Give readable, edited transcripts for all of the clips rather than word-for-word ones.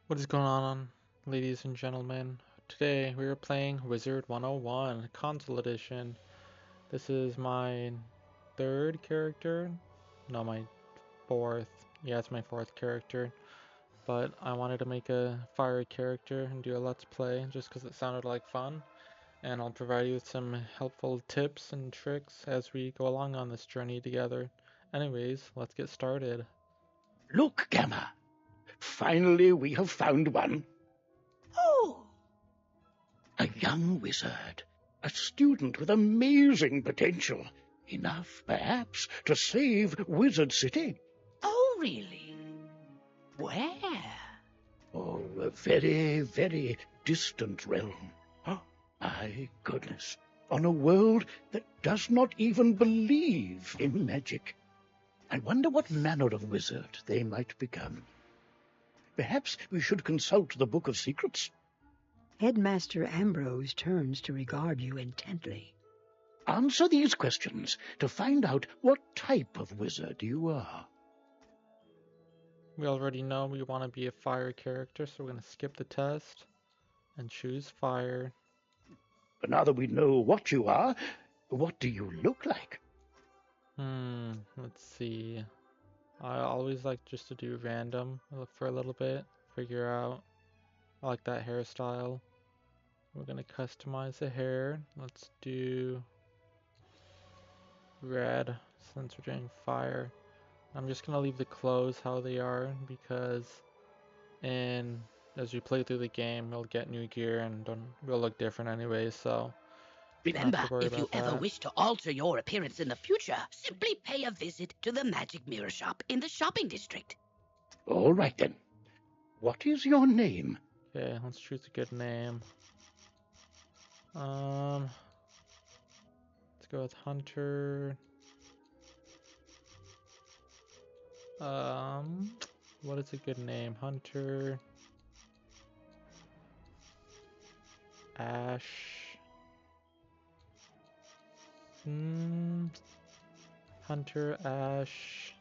What is going on, ladies and gentlemen? Today we are playing Wizard 101 Console Edition. This is my third character. No, my fourth. Yeah, it's my fourth character. But I wanted to make a fire character and do a let's play just because it sounded like fun. And I'll provide you with some helpful tips and tricks as we go along on this journey together. Anyways, let's get started. Look, Gamma. Finally, we have found one. Oh, A young wizard. A student with amazing potential. Enough, perhaps, to save Wizard City. oh, really? Where? Oh, a very, very distant realm. Oh, my goodness. On a world that does not even believe in magic. I wonder what manner of wizard they might become. Perhaps we should consult the Book of Secrets. Headmaster Ambrose turns to regard you intently. Answer these questions to find out what type of wizard you are. We already know we want to be a fire character, so we're going to skip the test and choose fire. But now that we know what you are, what do you look like? Let's see. I always like just to do random for a little bit, figure out. I like that hairstyle. We're going to customize the hair. Let's do red since we're doing fire. I'm just going to leave the clothes how they are because as we play through the game, we'll get new gear and we'll look different anyway, so Remember, worry if you about ever that. wish to alter your appearance in the future, simply pay a visit to the Magic Mirror Shop in the shopping district. All right, then. What is your name? Okay, let's choose a good name. Let's go with Hunter. What is a good name? Hunter. Ash. Hunter, Ash.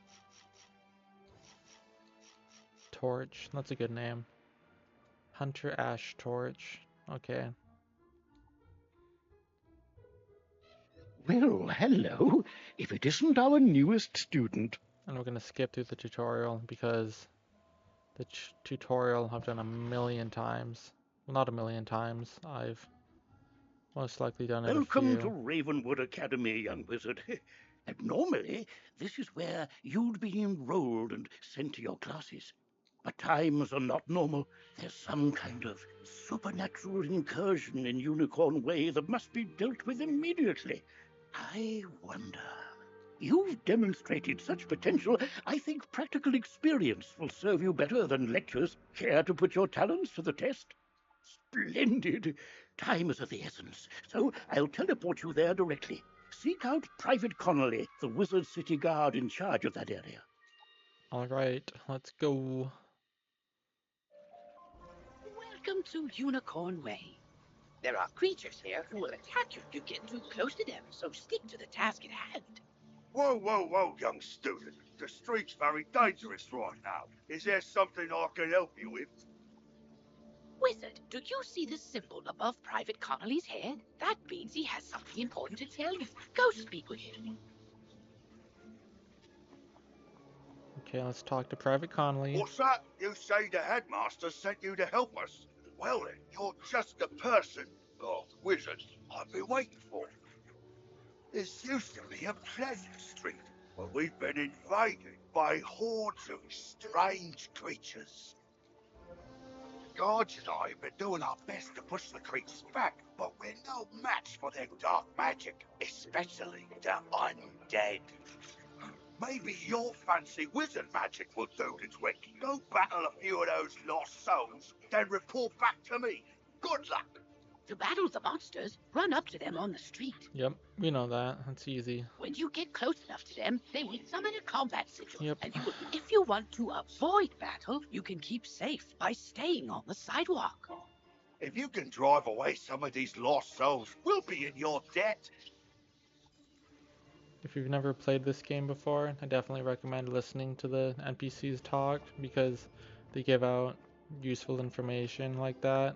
Torch. That's a good name. Hunter, Ash, Torch. Okay. Well, hello. If it isn't our newest student. And we're going to skip through the tutorial because the tutorial I've done a million times. Well, not a million times. I've most likely done it a Welcome few. to Ravenwood Academy, young wizard. And normally, this is where you'd be enrolled and sent to your classes. But times are not normal. There's some kind of supernatural incursion in Unicorn Way that must be dealt with immediately. I wonder. You've demonstrated such potential, I think practical experience will serve you better than lectures. Care to put your talents to the test? Splendid! Time is of the essence, so I'll teleport you there directly. Seek out Private Connolly, the Wizard City Guard in charge of that area. Alright, let's go. Welcome to Unicorn Way. There are creatures here who will attack you if you get too close to them, so stick to the task at hand. Whoa, whoa, whoa, young student. The street's very dangerous right now. Is there something I can help you with? Wizard, do you see the symbol above Private Connolly's head? That means he has something important to tell you. Go speak with him. Okay, let's talk to Private Connolly. What's that? You say the headmaster sent you to help us? Well then, you're just the person, or wizard, I've been waiting for. This used to be a pleasant street, but we've been invaded by hordes of strange creatures. Guards and I have been doing our best to push the creatures back, but we're no match for their dark magic, especially the undead. Maybe your fancy wizard magic will do the trick. Go battle a few of those lost souls, then report back to me. Good luck. To battle the monsters, run up to them on the street. Yep, we know that. That's easy. When you get close enough to them, they will summon a combat sigil. Yep. And if you want to avoid battle, you can keep safe by staying on the sidewalk. If you can drive away some of these lost souls, we'll be in your debt. If you've never played this game before, I definitely recommend listening to the NPCs talk because they give out useful information like that.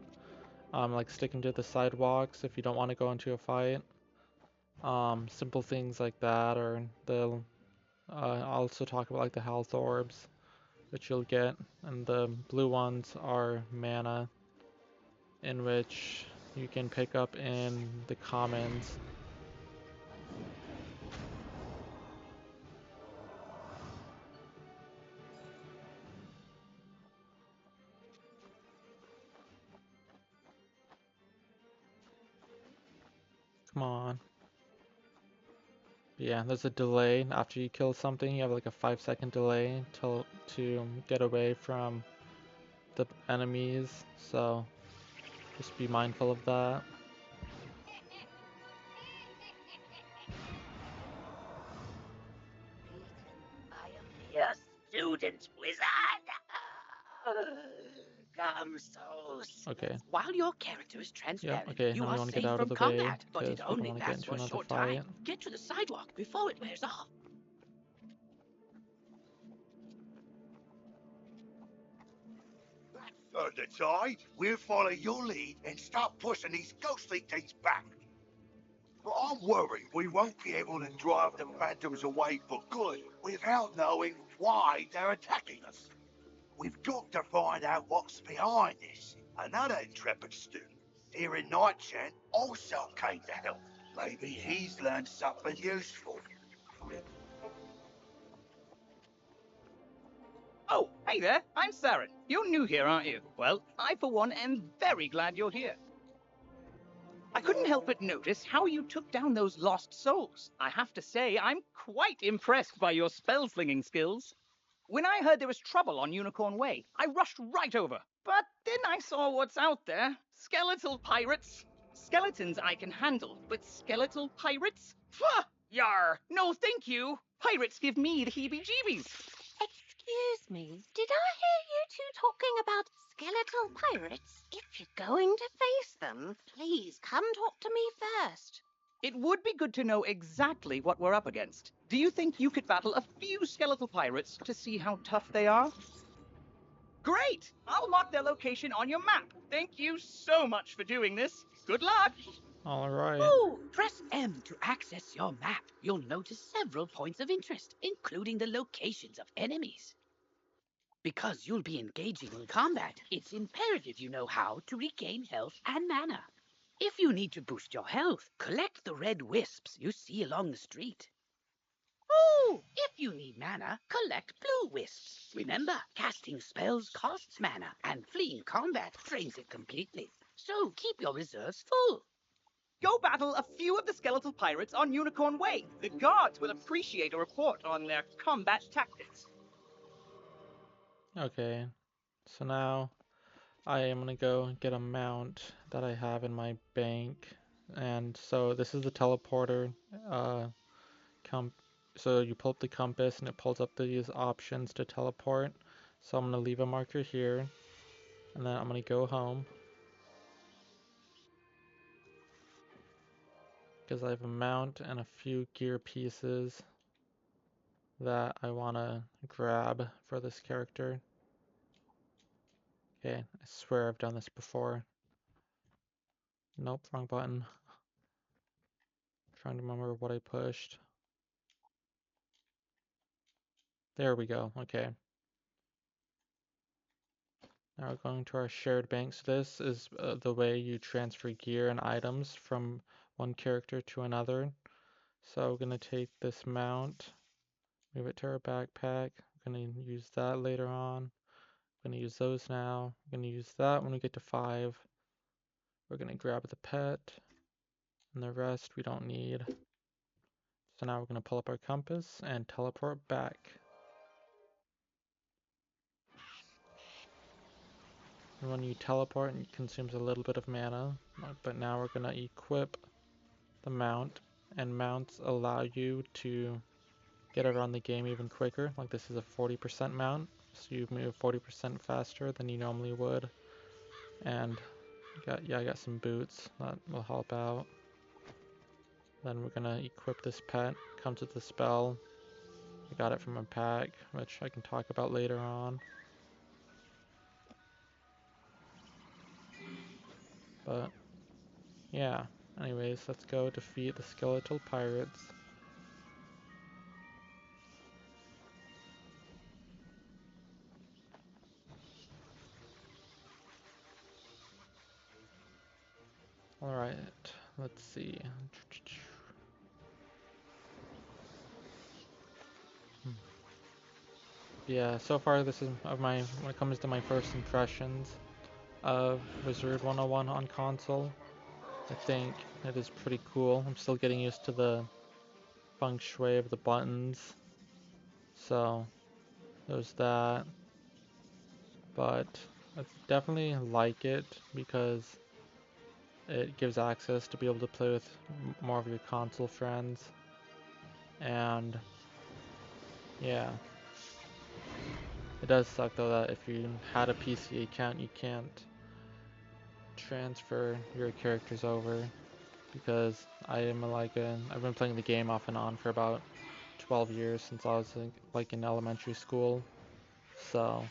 Like sticking to the sidewalks if you don't want to go into a fight. Simple things like that, or they'll also talk about like the health orbs, which you'll get, and the blue ones are mana, in which you can pick up in the commons. Come on. Yeah, there's a delay after you kill something. You have like a 5-second delay to get away from the enemies, so just be mindful of that. I am your student, wizard. Come so soon. Okay. While your character is transparent, okay, you now we are want to get safe out of from the way, combat, but it because we don't only want to get lasts into for a another short fight. time. Get to the sidewalk before it wears off. Thunder Tide, we'll follow your lead and start pushing these ghostly things back. But I'm worried we won't be able to drive the phantoms away for good without knowing why they're attacking us. We've got to find out what's behind this. Another intrepid student here in Night Chant also came to help. Maybe he's learned something useful. Oh, hey there, I'm Saren. You're new here, aren't you? Well, I for one am very glad you're here. I couldn't help but notice how you took down those lost souls. I have to say, I'm quite impressed by your spell-slinging skills. When I heard there was trouble on Unicorn Way, I rushed right over. But then I saw what's out there. Skeletal pirates. Skeletons I can handle, but skeletal pirates? Pfft! Yar! No thank you! Pirates give me the heebie-jeebies. Excuse me, did I hear you two talking about skeletal pirates? If you're going to face them, please come talk to me first. It would be good to know exactly what we're up against. Do you think you could battle a few skeletal pirates to see how tough they are? Great! I'll mark their location on your map. Thank you so much for doing this. Good luck! Alright. Oh, press M to access your map. You'll notice several points of interest, including the locations of enemies. Because you'll be engaging in combat, it's imperative you know how to regain health and mana. If you need to boost your health, collect the red wisps you see along the street. Oh, if you need mana, collect blue wisps. Remember, casting spells costs mana, and fleeing combat drains it completely. So keep your reserves full. Go battle a few of the skeletal pirates on Unicorn Way. The guards will appreciate a report on their combat tactics. Okay, so now I am gonna go get a mount that I have in my bank, and so this is the teleporter. So you pull up the compass and it pulls up these options to teleport. So I'm gonna leave a marker here, and then I'm gonna go home because I have a mount and a few gear pieces that I wanna grab for this character. Okay, I swear I've done this before. Nope, wrong button. Trying to remember what I pushed. There we go, okay. Now we're going to our shared bank. So this is the way you transfer gear and items from one character to another. So we're going to take this mount, move it to our backpack. We're going to use that later on. We're going to use those now. We're going to use that when we get to 5. We're going to grab the pet, and the rest we don't need. So now we're going to pull up our compass and teleport back. And when you teleport, it consumes a little bit of mana, but now we're going to equip the mount, and mounts allow you to get around the game even quicker. Like this is a 40% mount, so you move 40% faster than you normally would. And I got some boots that will help out. Then we're gonna equip this pet. Comes with the spell. I got it from a pack, which I can talk about later on. But yeah, anyways, let's go defeat the skeletal pirates. Alright, let's see. Yeah, so far this is when it comes to my first impressions of Wizard 101 on console. I think it is pretty cool. I'm still getting used to the feng shui of the buttons. So there's that. But I definitely like it because it gives access to be able to play with more of your console friends. And yeah, it does suck though that if you had a PC account you can't transfer your characters over, because I've been playing the game off and on for about 12 years since I was like in elementary school. So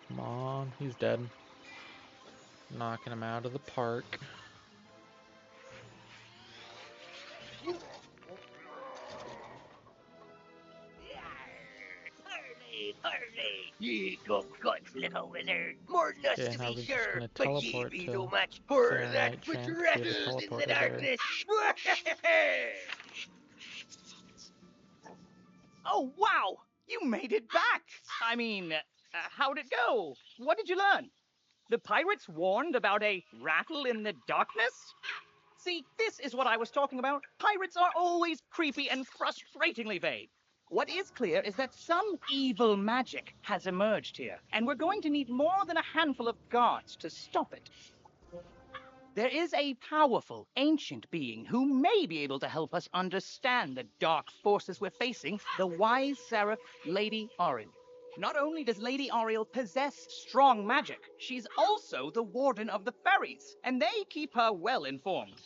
come on, he's dead. Knocking him out of the park. Hurry, hurry! Ye got guts, little wizard. More lust Okay, to now be we're just sure, gonna but ye teleport be to no match for Sarah that Knight which Tramp to be able to rattles in teleport the her there. darkness. Oh, wow! You made it back! I mean, how'd it go? What did you learn? The pirates warned about a rattle in the darkness? See, this is what I was talking about. Pirates are always creepy and frustratingly vague. What is clear is that some evil magic has emerged here, and we're going to need more than a handful of guards to stop it. There is a powerful, ancient being who may be able to help us understand the dark forces we're facing, the wise seraph, Lady Ariel. Not only does Lady Ariel possess strong magic, she's also the warden of the ferries, and they keep her well informed.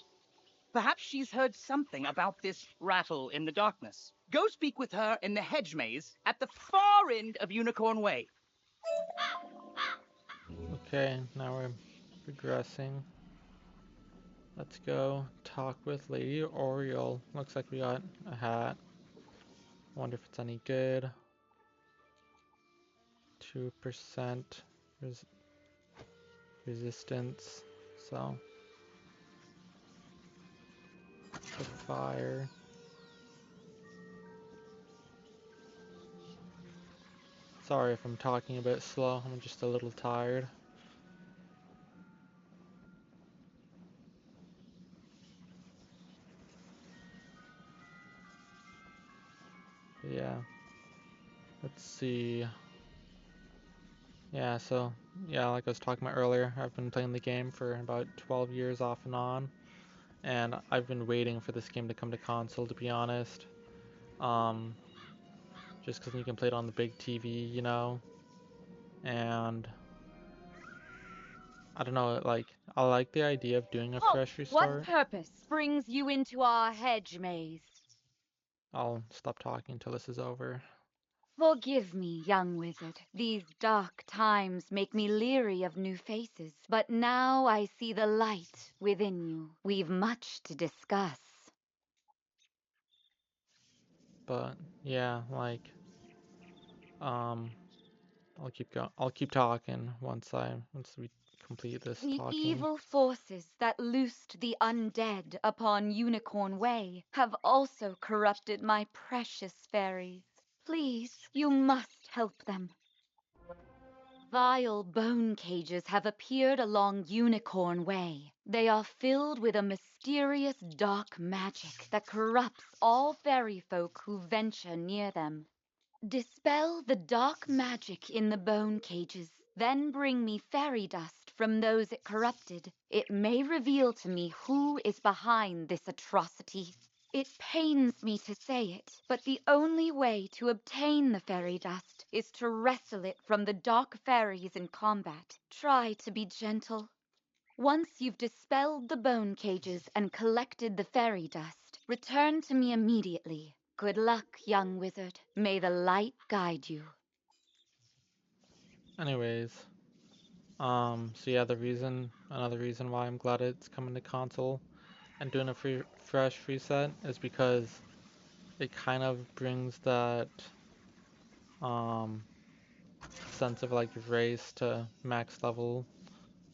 Perhaps she's heard something about this rattle in the darkness. Go speak with her in the hedge maze at the far end of Unicorn Way. Okay, now we're progressing. Let's go talk with Lady Oriole. Looks like we got a hat. Wonder if it's any good. 2% resistance. So, the fire. Sorry if I'm talking a bit slow. I'm just a little tired. But yeah. Let's see. Yeah, so, yeah, like I was talking about earlier, I've been playing the game for about 12 years off and on, and I've been waiting for this game to come to console, to be honest. Just because you can play it on the big TV, you know, and I don't know, like, I like the idea of doing a Halt! fresh What restart. purpose brings you into our hedge maze? I'll stop talking until this is over. Forgive me, young wizard. These dark times make me leery of new faces. But now I see the light within you. We've much to discuss. But yeah, like, I'll keep talking once we complete this The talking. evil forces that loosed the undead upon Unicorn Way have also corrupted my precious fairies. Please, you must help them. Vile bone cages have appeared along Unicorn Way. They are filled with a mysterious dark magic that corrupts all fairy folk who venture near them. Dispel the dark magic in the bone cages, then bring me fairy dust from those it corrupted. It may reveal to me who is behind this atrocity. It pains me to say it, but the only way to obtain the fairy dust is to wrestle it from the dark fairies in combat. Try to be gentle. Once you've dispelled the bone cages and collected the fairy dust, return to me immediately. Good luck, young wizard. May the light guide you. Anyways, so yeah, another reason why I'm glad it's coming to console and doing a fresh reset is because it kind of brings that um sense of like race to max level,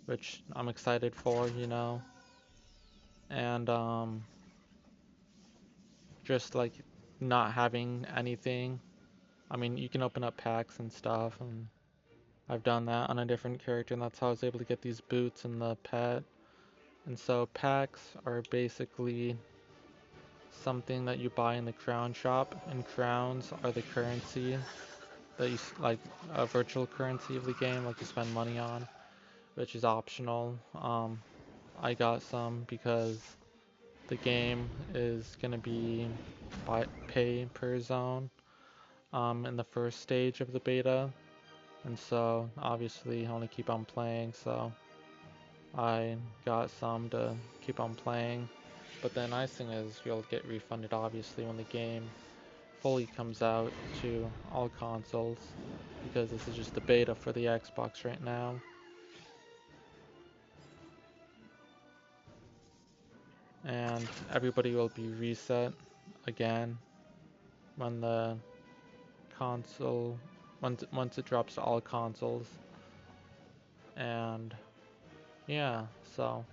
which I'm excited for, you know. And just like not having anything. I mean, you can open up packs and stuff, and I've done that on a different character, and that's how I was able to get these boots and the pet. And so packs are basically something that you buy in the crown shop, and crowns are the currency that you like, a virtual currency of the game, like you spend money on, which is optional. I got some because the game is gonna be pay per zone in the first stage of the beta, and so obviously I want to keep on playing, so I got some to keep on playing. But the nice thing is you'll get refunded obviously when the game fully comes out to all consoles, because this is just the beta for the Xbox right now. And everybody will be reset again when the console, once it drops to all consoles. And yeah, so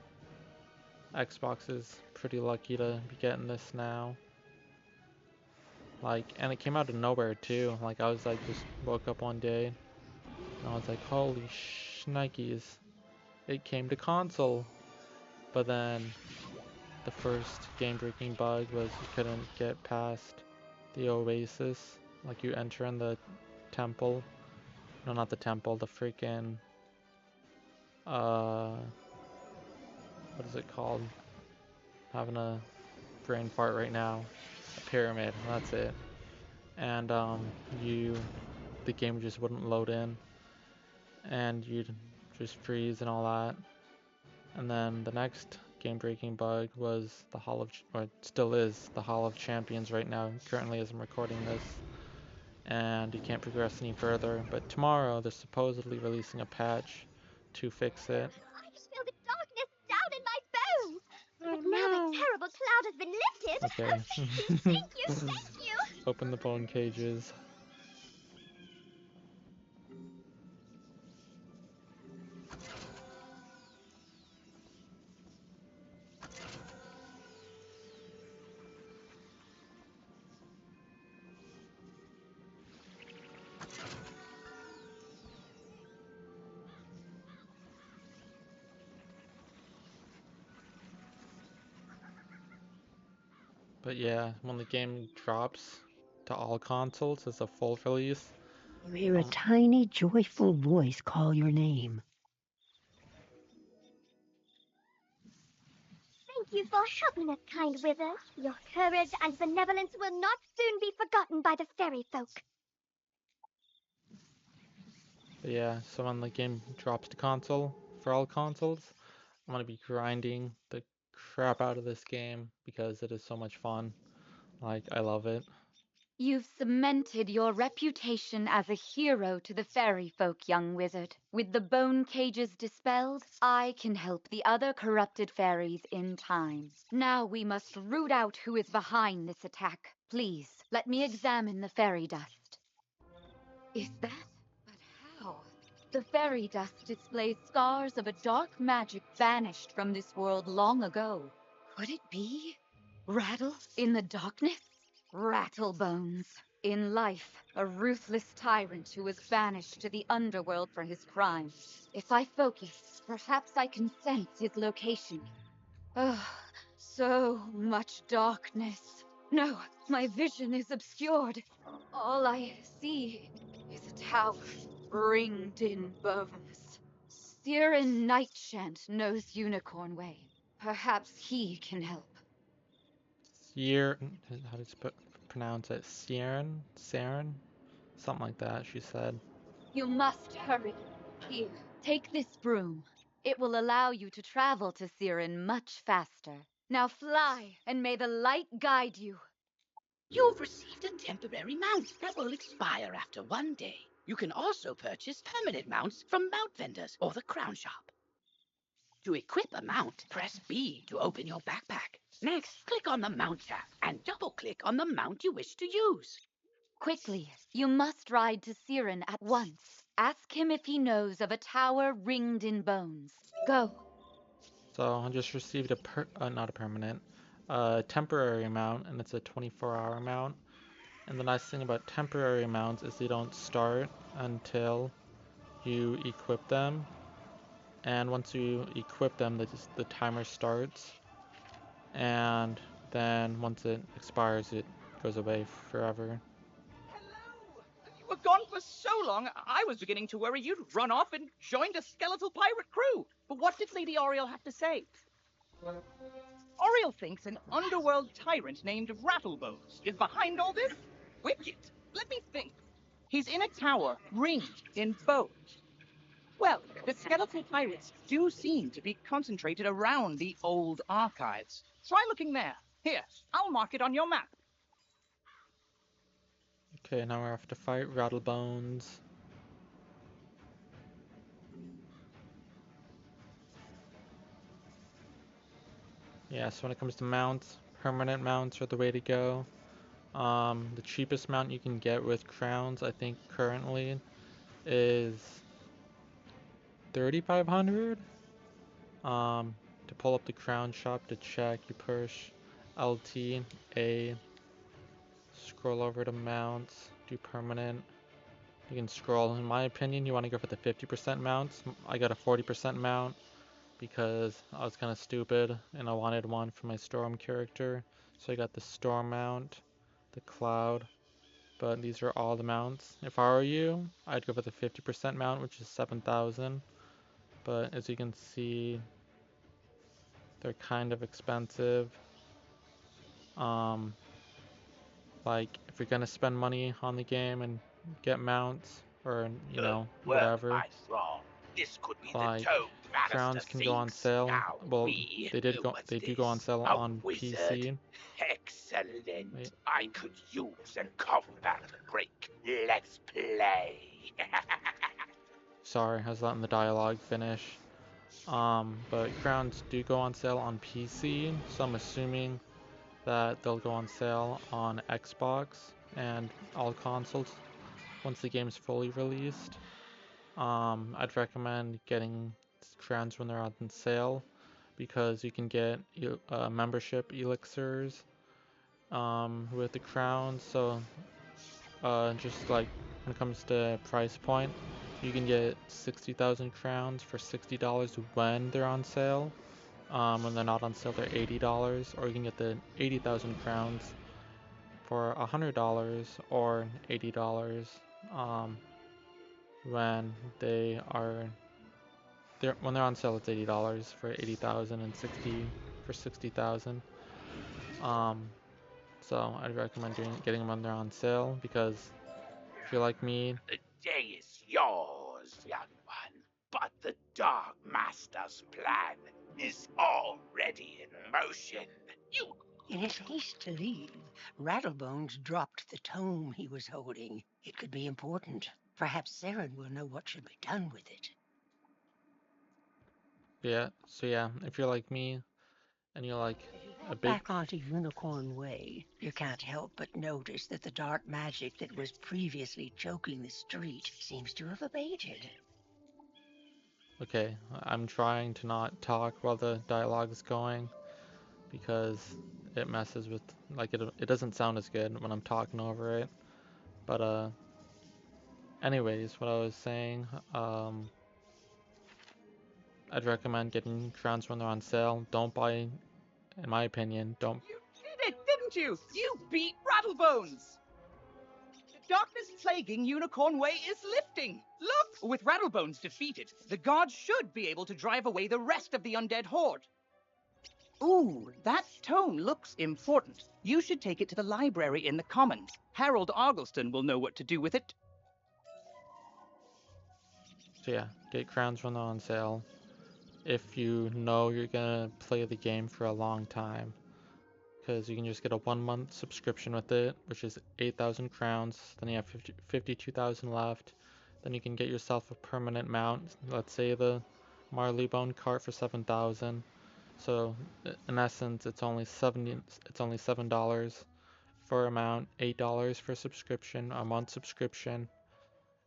Xbox is pretty lucky to be getting this now. Like, and it came out of nowhere too. Like, I was like, just woke up one day and I was like, holy shnikes, it came to console. But then the first game-breaking bug was you couldn't get past the oasis. Like, you enter in the temple. No, not the temple, the freaking what is it called? Having a brain fart right now. A pyramid, that's it. And the game just wouldn't load in, and you'd just freeze and all that. And then the next game-breaking bug was the Hall of, or it still is, the Hall of Champions right now, currently as I'm recording this. And you can't progress any further, but tomorrow they're supposedly releasing a patch to fix it. I just feel the darkness down in my bones. But now the terrible cloud has been lifted. Okay. Thank you, thank you. Open the bone cages. But yeah, when the game drops to all consoles as a full release, You hear a tiny, joyful voice call your name. Thank you for helping us, kind wizard. Your courage and benevolence will not soon be forgotten by the fairy folk. but yeah, so when the game drops to console, for all consoles, I'm gonna be grinding the crap out of this game because it is so much fun. Like, I love it. You've cemented your reputation as a hero to the fairy folk, young wizard. With the bone cages dispelled, I can help the other corrupted fairies in time. Now we must root out who is behind this attack. Please, let me examine the fairy dust. Is that? But how? The fairy dust displays scars of a dark magic banished from this world long ago. Could it be? Rattle in the darkness? Rattlebones. In life, a ruthless tyrant who was banished to the underworld for his crimes. If I focus, perhaps I can sense his location. Oh, so much darkness. No, my vision is obscured. All I see is a tower ringed in bones. Siren Nightshant knows Unicorn Way. Perhaps he can help. Seer, how do you pronounce it? Saren? Something like that, she said. You must hurry. Here, take this broom. It will allow you to travel to Siren much faster. Now fly, and may the light guide you. You've received a temporary mount that will expire after 1 day. You can also purchase permanent mounts from mount vendors or the crown shop. To equip a mount, press B to open your backpack. Next, click on the Mount tab and double-click on the mount you wish to use. Quickly, you must ride to Siren at once. Ask him if he knows of a tower ringed in bones. Go. So I just received not a permanent, temporary mount, and it's a 24-hour mount. And the nice thing about temporary mounts is they don't start until you equip them. And once you equip them, the timer starts. And then once it expires, it goes away forever. Hello! You were gone for so long, I was beginning to worry you'd run off and joined a skeletal pirate crew. But what did Lady Oriel have to say? Oriel thinks an underworld tyrant named Rattlebones is behind all this? Wicked. Let me think. He's in a tower ringed in bones. Well, the skeletal pirates do seem to be concentrated around the old archives. Try looking there. Here, I'll mark it on your map. Okay, now we have to fight Rattlebones. Yeah, so when it comes to mounts, permanent mounts are the way to go. The cheapest mount you can get with crowns, I think currently, is 3,500. To pull up the crown shop to check, you push LT, A, scroll over to mounts, do permanent. You can scroll. In my opinion, you want to go for the 50% mounts. I got a 40% mount because I was kind of stupid and I wanted one for my storm character. So I got the storm mount, the cloud, but these are all the mounts. If I were you, I'd go for the 50% mount, which is 7,000. But as you can see, they're kind of expensive. Like if you're gonna spend money on the game and get mounts or whatever, I thought this could be like the Toad crowns can go on thinks. sale. Now Well, we they do go on sale a on wizard. PC. Excellent. Wait. I could use a combat break. Let's play. Sorry, I was letting the dialogue finish. But crowns do go on sale on PC, so I'm assuming that they'll go on sale on Xbox and all consoles once the game's fully released. I'd recommend getting crowns when they're on sale because you can get membership elixirs with the crowns. So just like when it comes to price point, you can get 60,000 crowns for $60 when they're on sale. When they're not on sale, they're $80, or you can get the 80,000 crowns for $100 or $80 when they're on sale. It's $80 for 80,000 and 60 for 60,000. So I'd recommend getting them when they're on sale because if you're like me, The day is yours, young one. But the Dark Master's plan is already in motion. In his haste to leave, Rattlebones dropped the tome he was holding. It could be important. Perhaps Saren will know what should be done with it. yeah, if you're like me and you're like a big Back onto Unicorn Way, you can't help but notice that the dark magic that was previously choking the street seems to have abated. Okay, I'm trying to not talk while the dialogue is going because it messes with, like, it doesn't sound as good when I'm talking over it. But anyways, what I was saying, I'd recommend getting crowns when they're on sale. Don't buy, in my opinion, don't. You did it, didn't you? You beat Rattlebones! The darkness plaguing Unicorn Way is lifting. Look! With Rattlebones defeated, the gods should be able to drive away the rest of the undead horde. Ooh, that tome looks important. You should take it to the library in the Commons. Harold Argleston will know what to do with it. So yeah, get crowns when they're on sale. If you know you're gonna play the game for a long time, because you can just get a 1 month subscription with it, which is 8,000 crowns. Then you have 52,000 left. Then you can get yourself a permanent mount. Let's say the Marleybone cart for 7,000. So in essence, it's only $7 for a mount, $8 for subscription, a month subscription,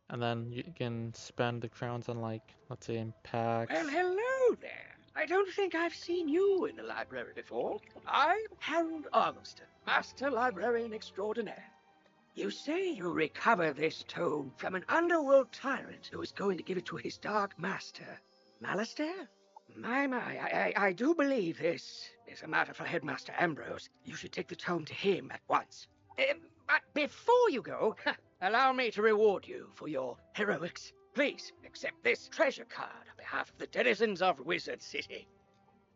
and then you can spend the crowns on, like, let's say in packs. Well, hello there. I don't think I've seen you in the library before. I'm Harold Argleston, Master Librarian Extraordinaire. You say you recover this tome from an underworld tyrant who is going to give it to his dark master, Malastair? I do believe this is a matter for Headmaster Ambrose. You should take the tome to him at once. But before you go, allow me to reward you for your heroics. Please accept this treasure card on behalf of the denizens of Wizard City.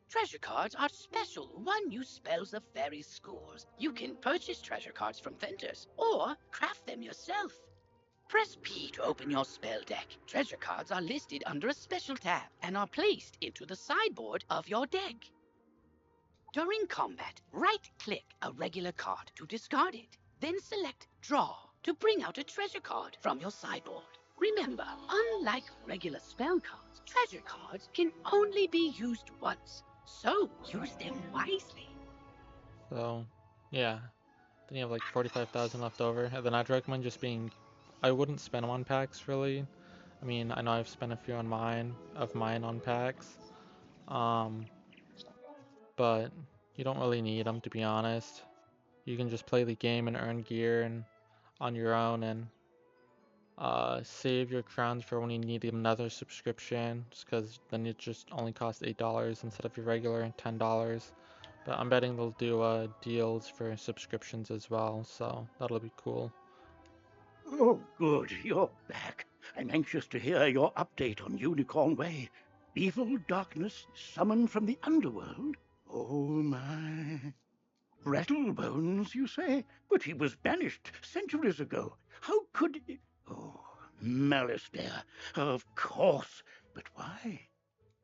Treasure cards are special one-use spells of fairy schools. You can purchase treasure cards from vendors or craft them yourself. Press P to open your spell deck. Treasure cards are listed under a special tab and are placed into the sideboard of your deck. During combat, right-click a regular card to discard it. Then select Draw to bring out a treasure card from your sideboard. Remember, unlike regular spell cards, treasure cards can only be used once, so use them wisely. So, yeah. Then you have like 45,000 left over. And then I'd recommend just I wouldn't spend them on packs, really. I mean, I know I've spent a few on mine on packs. But you don't really need them, to be honest. You can just play the game and earn gear and on your own, and save your crowns for when you need another subscription, just because then it just only costs $8 instead of your regular $10. But I'm betting they'll do deals for subscriptions as well, so that'll be cool. Oh, good, you're back. I'm anxious to hear your update on Unicorn Way. Evil darkness summoned from the underworld? Oh, my. Rattlebones, you say? But he was banished centuries ago. How could... Oh, Malastair, of course. But why?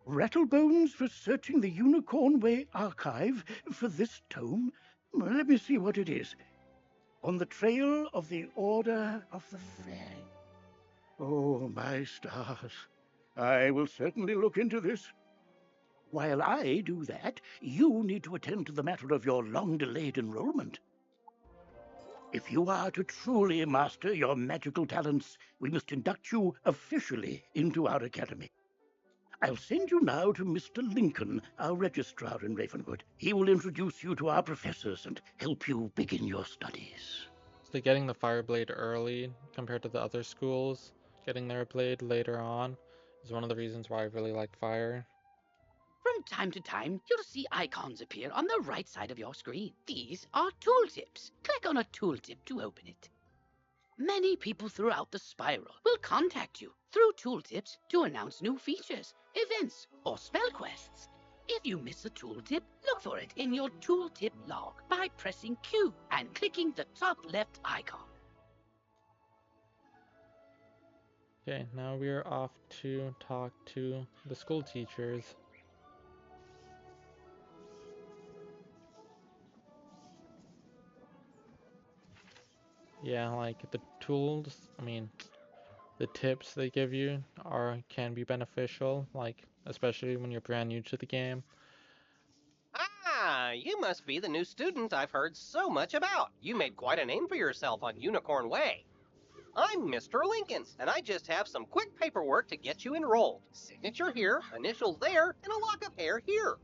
Rattlebones was searching the Unicorn Way archive for this tome? Well, let me see what it is. On the trail of the Order of the Fang. Oh, my stars. I will certainly look into this. While I do that, you need to attend to the matter of your long-delayed enrollment. If you are to truly master your magical talents, we must induct you officially into our academy. I'll send you now to Mr. Lincoln, our registrar in Ravenwood. He will introduce you to our professors and help you begin your studies. So getting the fire blade early compared to the other schools, getting their blade later on, is one of the reasons why I really like fire. From time to time, you'll see icons appear on the right side of your screen. These are tooltips. Click on a tooltip to open it. Many people throughout the spiral will contact you through tooltips to announce new features, events, or spell quests. If you miss a tooltip, look for it in your tooltip log by pressing Q and clicking the top left icon. Okay, now we are off to talk to the school teachers. Yeah, like the tools, the tips they give you can be beneficial, like especially when you're brand new to the game. Ah, you must be the new student I've heard so much about. You made quite a name for yourself on Unicorn Way. I'm Mr. Lincoln, and I just have some quick paperwork to get you enrolled. Signature here, initial there, and a lock of hair here.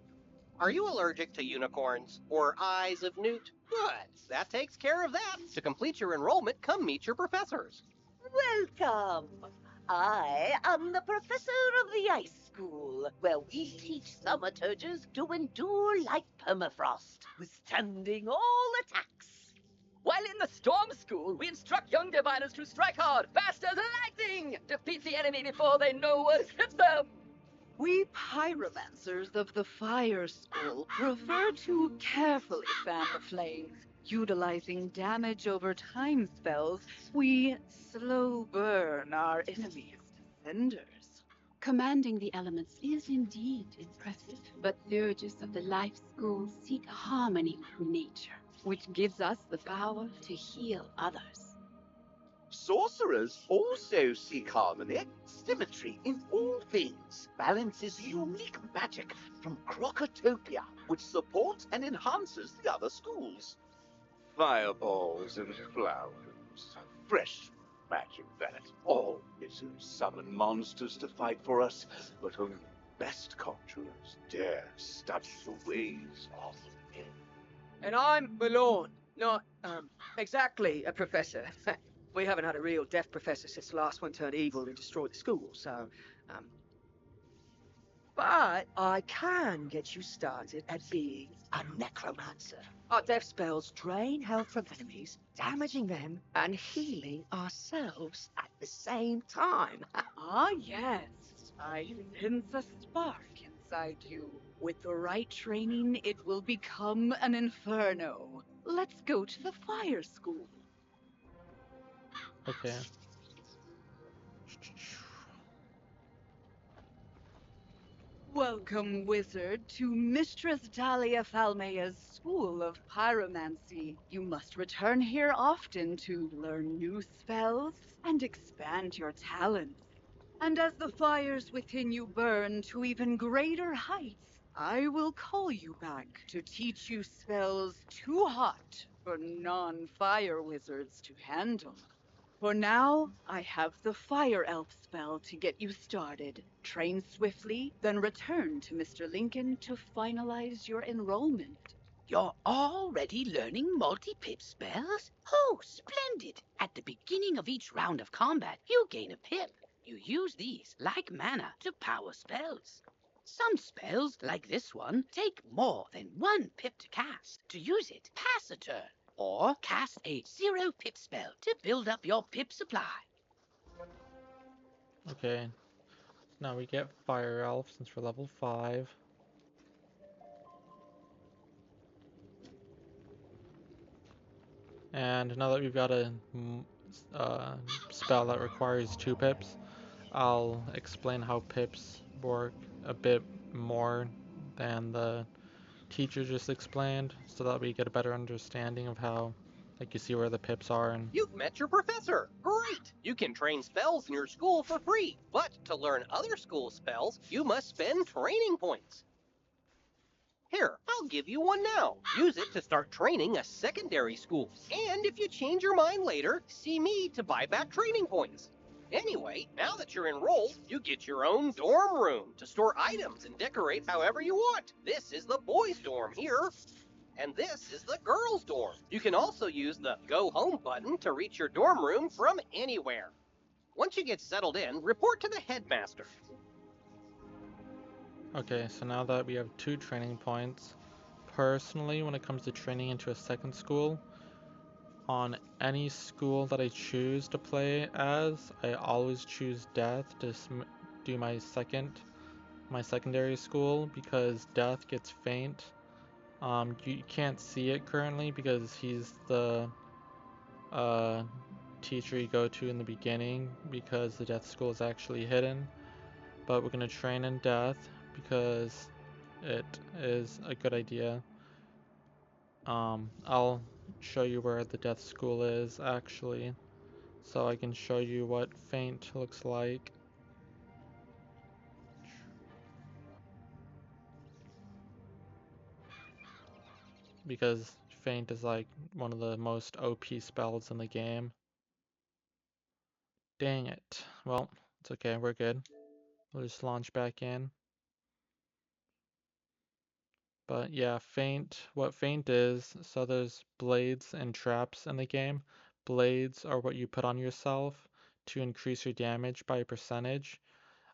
Are you allergic to unicorns or eyes of newt? Good, that takes care of that. To complete your enrollment, come meet your professors. Welcome. I am the professor of the Ice School, where we teach thaumaturges to endure like permafrost, withstanding all attacks. While in the Storm School, we instruct young diviners to strike hard, fast as lightning, defeat the enemy before they know what hit them. We pyromancers of the Fire School prefer to carefully fan the flames. Utilizing damage over time spells, we slow burn our enemies to cinders. Commanding the elements is indeed impressive, but surges of the Life School seek harmony with nature, which gives us the power to heal others. Sorcerers also seek harmony, symmetry in all things. Balance is unique magic from Crocotopia, which supports and enhances the other schools. Fireballs and flowers. Fresh magic, that. All wizards summon monsters to fight for us, but only the best conjurers dare study the ways of men. And I'm Malone, not, exactly a professor. We haven't had a real deaf professor since the last one turned evil and destroyed the school, so, But I can get you started at being a necromancer. Our death spells drain health from enemies, damaging them and healing ourselves at the same time. Ah, yes. I sense a spark inside you. With the right training, it will become an inferno. Let's go to the Fire School. Okay. Welcome, wizard, to Mistress Dahlia Falmea's School of Pyromancy. You must return here often to learn new spells and expand your talents. And as the fires within you burn to even greater heights, I will call you back to teach you spells too hot for non-fire wizards to handle. For now, I have the Fire Elf spell to get you started. Train swiftly, then return to Mr. Lincoln to finalize your enrollment. You're already learning multi-pip spells? Oh, splendid! At the beginning of each round of combat, you gain a pip. You use these, like mana, to power spells. Some spells, like this one, take more than 1 pip to cast. To use it, pass a turn, or cast a 0 pip spell to build up your pip supply. Okay. Now we get Fire Elf since we're level 5. And now that we've got a spell that requires 2 pips, I'll explain how pips work a bit more than the teacher just explained, so that we get a better understanding of how, like, you see where the pips are. And You've met your professor. Great! You can train spells in your school for free, but to learn other school spells, you must spend training points. Here, I'll give you one now. Use it to start training a secondary school. And if you change your mind later, see me to buy back training points. Anyway, now that you're enrolled, you get your own dorm room to store items and decorate however you want. This is the boys' dorm here. And this is the girls' dorm. You can also use the Go Home button to reach your dorm room from anywhere. Once you get settled in, report to the headmaster. okay, so now that we have 2 training points, personally, when it comes to training into a second school, on any school that I choose to play as, I always choose Death to do my secondary school, because Death gets faint. You can't see it currently because he's the teacher you go to in the beginning, because the Death school is actually hidden. But we're gonna train in Death because it is a good idea. I'll show you where the Death school is actually, so I can show you what faint looks like. Because faint is like one of the most OP spells in the game. Dang it. Well, it's okay, we're good. We'll just launch back in. But yeah, faint, what faint is, so there's blades and traps in the game. Blades are what you put on yourself to increase your damage by a percentage.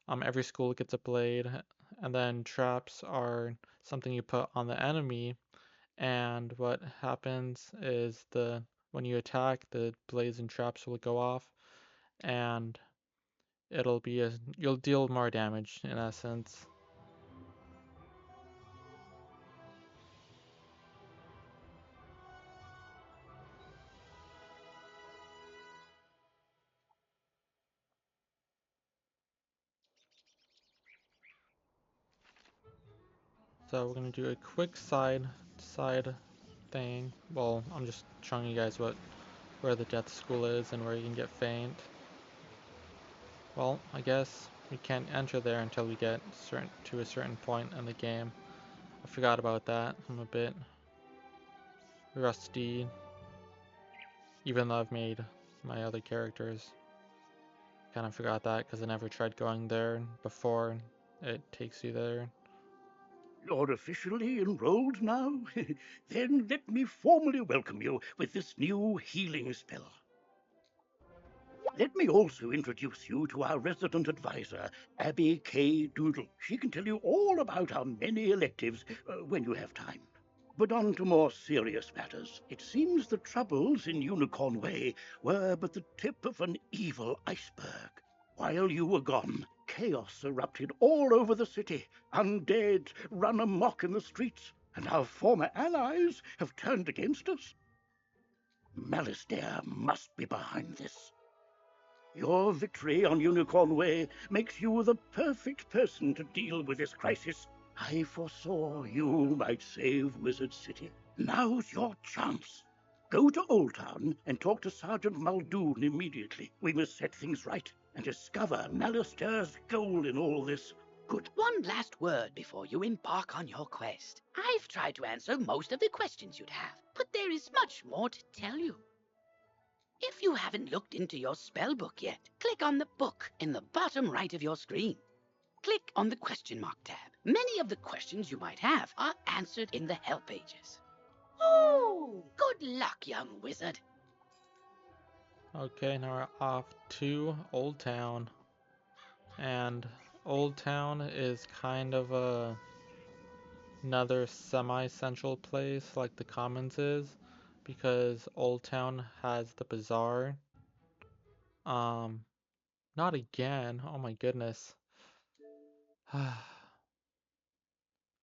Every school gets a blade, and then traps are something you put on the enemy, and what happens is when you attack, the blades and traps will go off, and you'll deal more damage in essence. So we're gonna do a quick side thing. Well, I'm just showing you guys where the death school is and where you can get faint. Well, I guess we can't enter there until we get to a certain point in the game. I forgot about that. I'm a bit rusty, even though I've made my other characters. Kind of forgot that because I never tried going there before it takes you there. You're officially enrolled now? Then let me formally welcome you with this new healing spell. Let me also introduce you to our resident advisor, Abby K. Doodle. She can tell you all about our many electives when you have time. But on to more serious matters. It seems the troubles in Unicorn Way were but the tip of an evil iceberg. While you were gone, chaos erupted all over the city. Undead run amok in the streets, and our former allies have turned against us. Malistaire must be behind this. Your victory on Unicorn Way makes you the perfect person to deal with this crisis. I foresaw you might save Wizard City. Now's your chance. Go to Olde Town and talk to Sergeant Muldoon immediately. We must set things right and discover Malistaire's goal in all this. Good. One last word before you embark on your quest. I've tried to answer most of the questions you'd have, but there is much more to tell you. If you haven't looked into your spell book yet, click on the book in the bottom right of your screen. Click on the question mark tab. Many of the questions you might have are answered in the help pages. Oh, good luck, young wizard. Okay, now we're off to Olde Town. And Olde Town is kind of another semi-central place like the Commons is, because Olde Town has the bazaar. Not again. Oh my goodness. I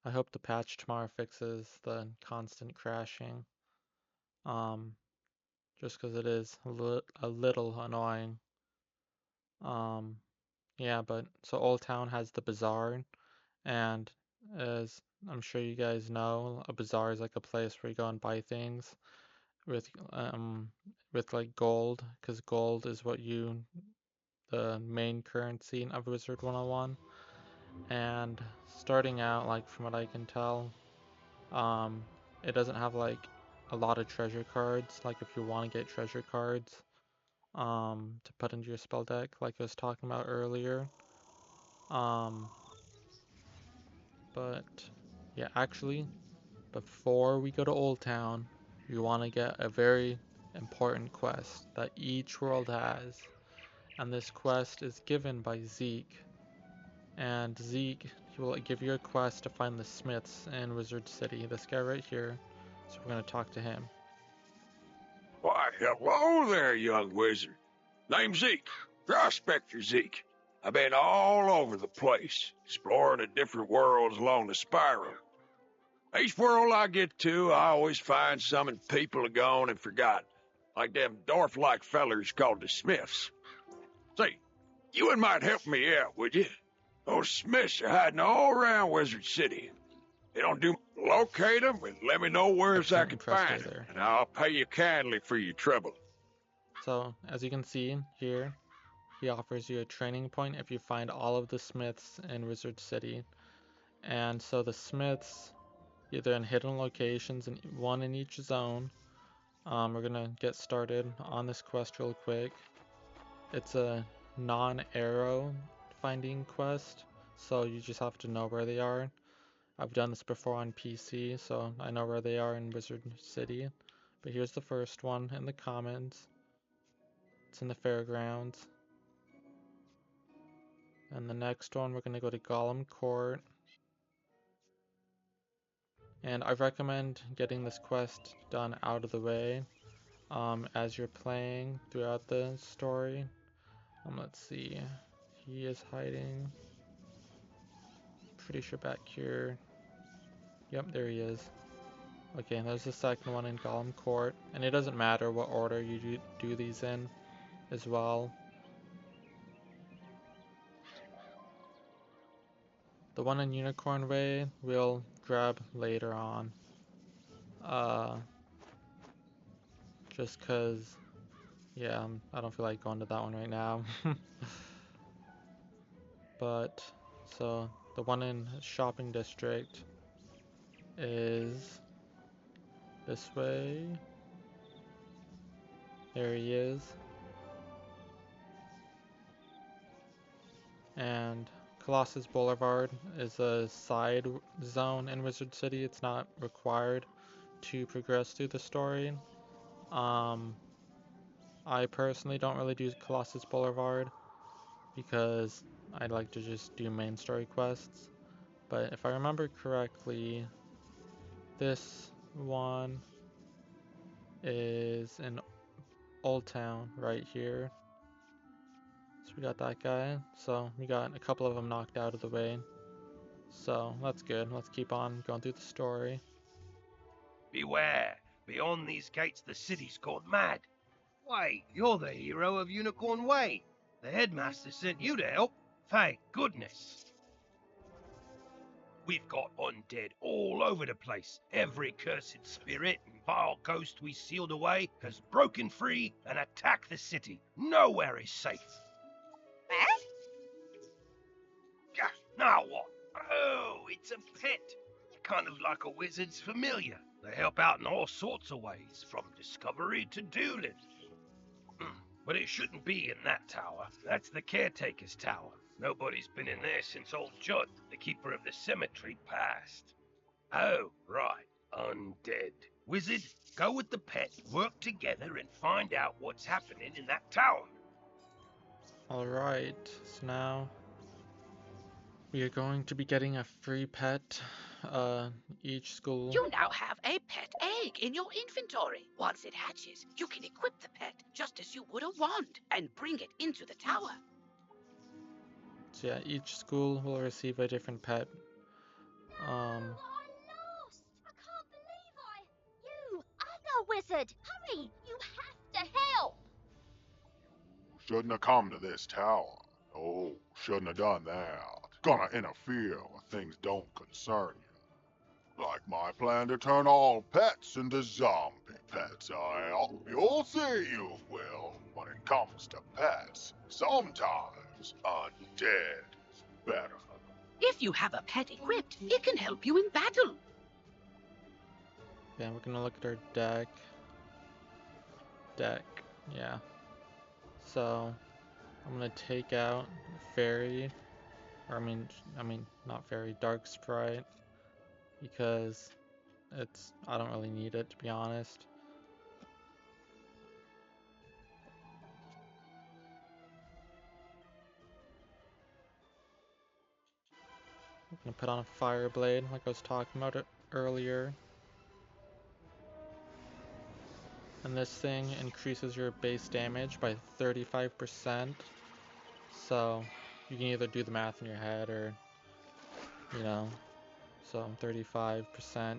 hope the patch tomorrow fixes the constant crashing. Just because it is a little annoying. Yeah, but so Olde Town has the bazaar, and as I'm sure you guys know, a bazaar is like a place where you go and buy things with like gold, because gold is the main currency of Wizard 101. And starting out, like from what I can tell, it doesn't have like a lot of treasure cards. Like if you want to get treasure cards, to put into your spell deck, like I was talking about earlier. But yeah, actually, before we go to Olde Town, we want to get a very important quest that each world has. And this quest is given by Zeke. And Zeke, he will give you a quest to find the smiths in Wizard City. This guy right here. So we're going to talk to him. Why, hello there, young wizard. Name's Zeke, Prospector Zeke. I've been all over the place, exploring the different worlds along the spiral. Each world I get to, I always find some people are gone and forgotten, like them dwarf-like fellers called the Smiths. Say, you might help me out, would you? Those Smiths are hiding all around Wizard City. They don't do locate them and let me know where I can find them, and I'll pay you kindly for your trouble. So, as you can see here, he offers you a training point if you find all of the Smiths in Wizard City. And so the Smiths, either in hidden locations, and one in each zone. We're gonna get started on this quest real quick. It's a non-arrow finding quest, so you just have to know where they are. I've done this before on PC, so I know where they are in Wizard City. But here's the first one in the Commons. It's in the fairgrounds. And the next one, we're gonna go to Golem Court. And I recommend getting this quest done out of the way as you're playing throughout the story. Let's see. He is hiding. Pretty sure back here. Yep, there he is. Okay, there's the second one in Golem Court. And it doesn't matter what order you do these in as well. The one in Unicorn Way we'll grab later on. Just cause, yeah, I don't feel like going to that one right now. But, so, the one in Shopping District is this way. There he is. And Colossus Boulevard is a side zone in Wizard City. It's not required to progress through the story. I personally don't really do Colossus Boulevard because I'd like to just do main story quests. But if I remember correctly, this one is in Olde Town right here. So we got that guy. So we got a couple of them knocked out of the way. So that's good. Let's keep on going through the story. Beware! Beyond these gates the city's gone mad. Wait, you're the hero of Unicorn Way. The headmaster sent you to help. Thank goodness. We've got undead all over the place. Every cursed spirit and vile ghost we sealed away has broken free and attacked the city. Nowhere is safe. Yeah, now what? Oh, it's a pet. Kind of like a wizard's familiar. They help out in all sorts of ways, from discovery to dueling. But it shouldn't be in that tower. That's the caretaker's tower. Nobody's been in there since old Judd, the keeper of the cemetery, passed. Oh, right. Undead. Wizard, go with the pet, work together, and find out what's happening in that tower. Alright, so now we are going to be getting a free pet each school. You now have a pet egg in your inventory. Once it hatches, you can equip the pet just as you would a wand and bring it into the tower. So yeah, each school will receive a different pet. I'm lost! I can't believe You, other wizard! Hurry! You have to help! Shouldn't have come to this tower. Oh, shouldn't have done that. Gonna interfere with things don't concern you. Like my plan to turn all pets into zombie pets. You'll see you will. When it comes to pets, sometimes undead is better. If you have a pet equipped, it can help you in battle. Yeah, we're gonna look at our deck. Yeah. So I'm gonna take out Fairy, or I mean not Fairy, Dark Sprite, because I don't really need it, to be honest. I'm gonna put on a Fire Blade, like I was talking about it earlier. And this thing increases your base damage by 35%. So you can either do the math in your head or, you know, so 35%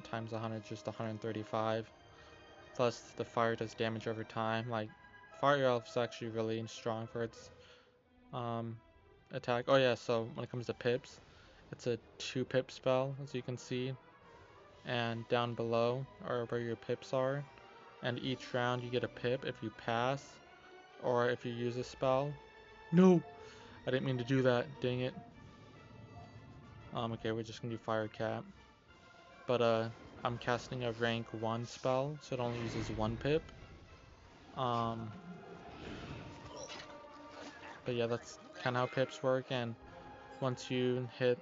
times 100 is just 135. Plus the fire does damage over time. Like, Fire Elf is actually really strong for its attack. Oh yeah, so when it comes to pips, it's a 2-pip spell, as you can see. And down below are where your pips are. And each round you get a pip if you pass, or if you use a spell. No! I didn't mean to do that, dang it. Okay, we're just gonna do Fire Cap. But I'm casting a rank 1 spell, so it only uses 1 pip. But yeah, that's kinda how pips work, and once you hit...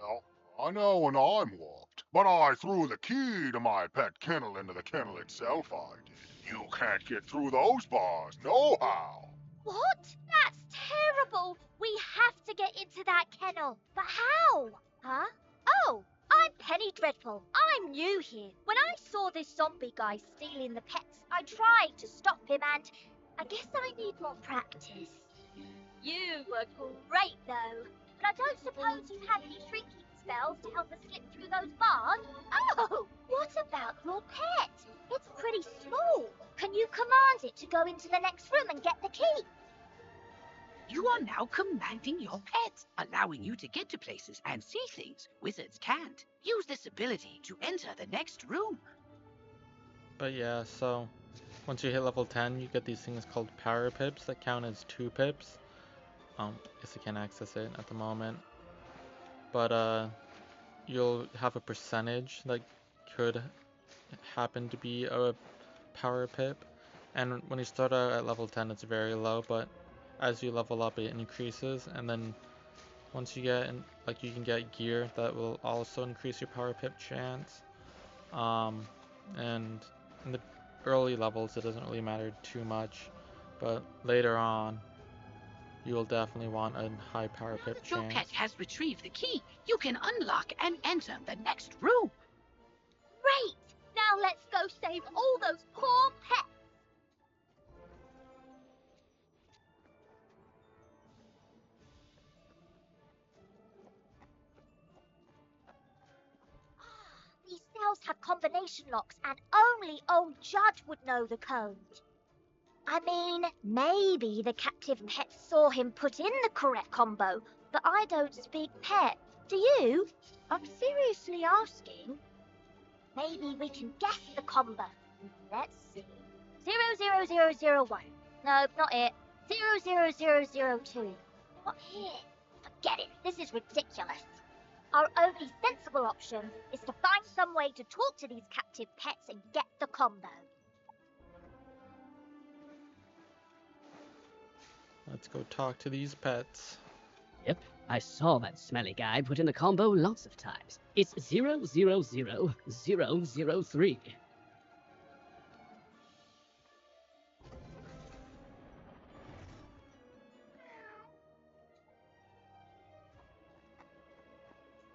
I know when I'm warped, but I threw the key to my pet kennel into the kennel itself, I did. You can't get through those bars, no how. What? That's terrible! We have to get into that kennel. But how? Huh? Oh, I'm Penny Dreadful. I'm new here. When I saw this zombie guy stealing the pets, I tried to stop him and I guess I need more practice. You were great though. But I don't suppose you have any shrinking spells to help us slip through those bars? Oh, what about your pet? It's pretty small. Can you command it to go into the next room and get the key? You are now commanding your pet, allowing you to get to places and see things wizards can't. Use this ability to enter the next room. But yeah, so once you hit level 10, you get these things called power pips that count as 2 pips. Guess I can't access it at the moment. But you'll have a percentage that could happen to be a power pip. And when you start out at level 10, it's very low, but as you level up, it increases. And then once you get in, like, you can get gear that will also increase your power pip chance. And in the early levels, it doesn't really matter too much, but later on, you will definitely want a high power pip Your chance. pet has retrieved the key. You can unlock and enter the next room. Great! Now let's go save all those poor pets. These cells have combination locks and only old Judd would know the code. I mean, maybe the captive pet saw him put in the correct combo, but I don't speak pet. Do you? I'm seriously asking. Maybe we can guess the combo. Let's see. 00001. Nope, not it. 00002. What here? Forget it. This is ridiculous. Our only sensible option is to find some way to talk to these captive pets and get the combo. Let's go talk to these pets. Yep, I saw that smelly guy put in the combo lots of times. It's 000003.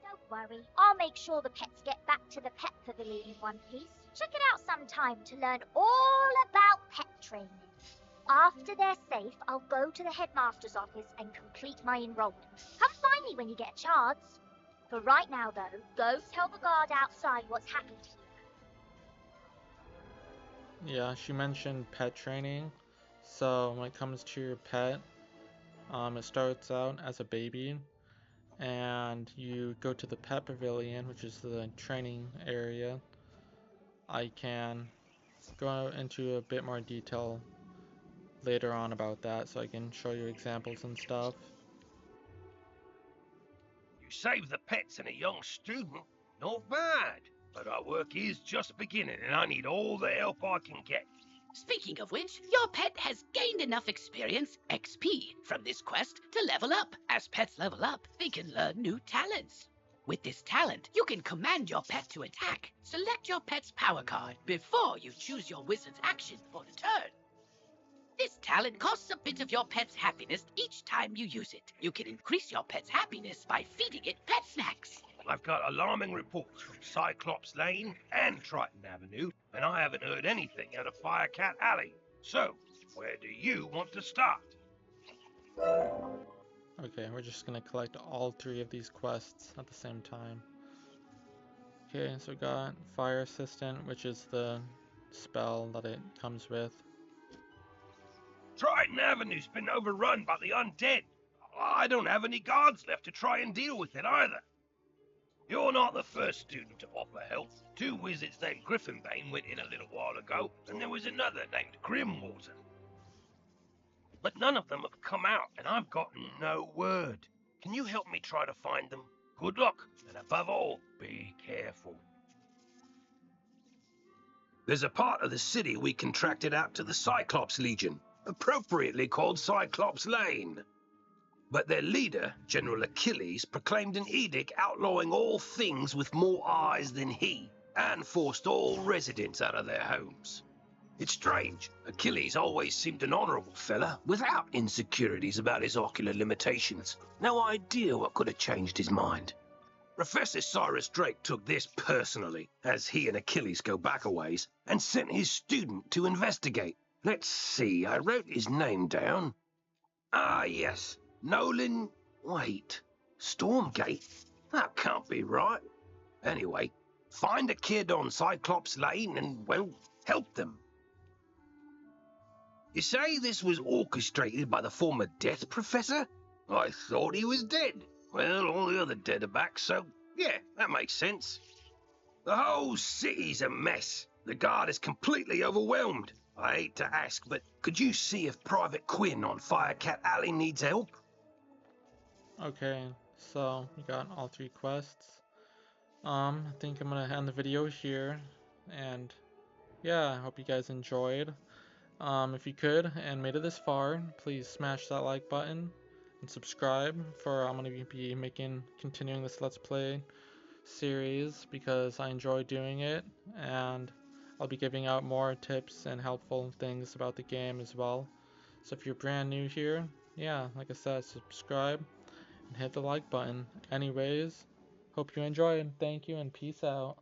Don't worry, I'll make sure the pets get back to the pet pavilion in one piece. Check it out sometime to learn all about pet training. After they're safe, I'll go to the headmaster's office and complete my enrollment. Come find me when you get a chance. For right now, though, go tell the guard outside what's happened here. Yeah, she mentioned pet training. So when it comes to your pet, it starts out as a baby, and you go to the pet pavilion, which is the training area. I can go into a bit more detail later on about that, so I can show you examples and stuff. You save the pets and a young student? Not bad. But our work is just beginning, and I need all the help I can get. Speaking of which, your pet has gained enough experience, XP, from this quest to level up. As pets level up, they can learn new talents. With this talent, you can command your pet to attack. Select your pet's power card before you choose your wizard's action for the turn. This talent costs a bit of your pet's happiness each time you use it. You can increase your pet's happiness by feeding it pet snacks. I've got alarming reports from Cyclops Lane and Triton Avenue, and I haven't heard anything out of Firecat Alley. So, where do you want to start? Okay, we're just gonna collect all 3 of these quests at the same time. Okay, so we got Fire Assistant, which is the spell that it comes with. Triton Avenue's been overrun by the undead. I don't have any guards left to try and deal with it either. You're not the first student to offer help. 2 wizards named Griffinbane went in a little while ago, and there was another named Grimwater. But none of them have come out, and I've gotten no word. Can you help me try to find them? Good luck, and above all, be careful. There's a part of the city we contracted out to the Cyclops Legion, appropriately called Cyclops Lane. But their leader, General Achilles, proclaimed an edict outlawing all things with more eyes than he, and forced all residents out of their homes. It's strange. Achilles always seemed an honorable fella, without insecurities about his ocular limitations. No idea what could have changed his mind. Professor Cyrus Drake took this personally, as he and Achilles go back a ways, and sent his student to investigate. Let's see, I wrote his name down. Ah, yes. Nolan... Wait. Stormgate? That can't be right. Anyway, find a kid on Cyclops Lane and, well, help them. You say this was orchestrated by the former Death Professor? I thought he was dead. Well, all the other dead are back, so yeah, that makes sense. The whole city's a mess. The guard is completely overwhelmed. I hate to ask, but could you see if Private Quinn on Firecat Alley needs help? Okay, so we got all 3 quests. I think I'm gonna end the video here, and yeah, I hope you guys enjoyed. If you could and made it this far, please smash that like button and subscribe, for I'm gonna be continuing this Let's Play series because I enjoy doing it, and I'll be giving out more tips and helpful things about the game as well. So if you're brand new here, yeah, like I said, subscribe and hit the like button. Anyways, hope you enjoyed. Thank you and peace out.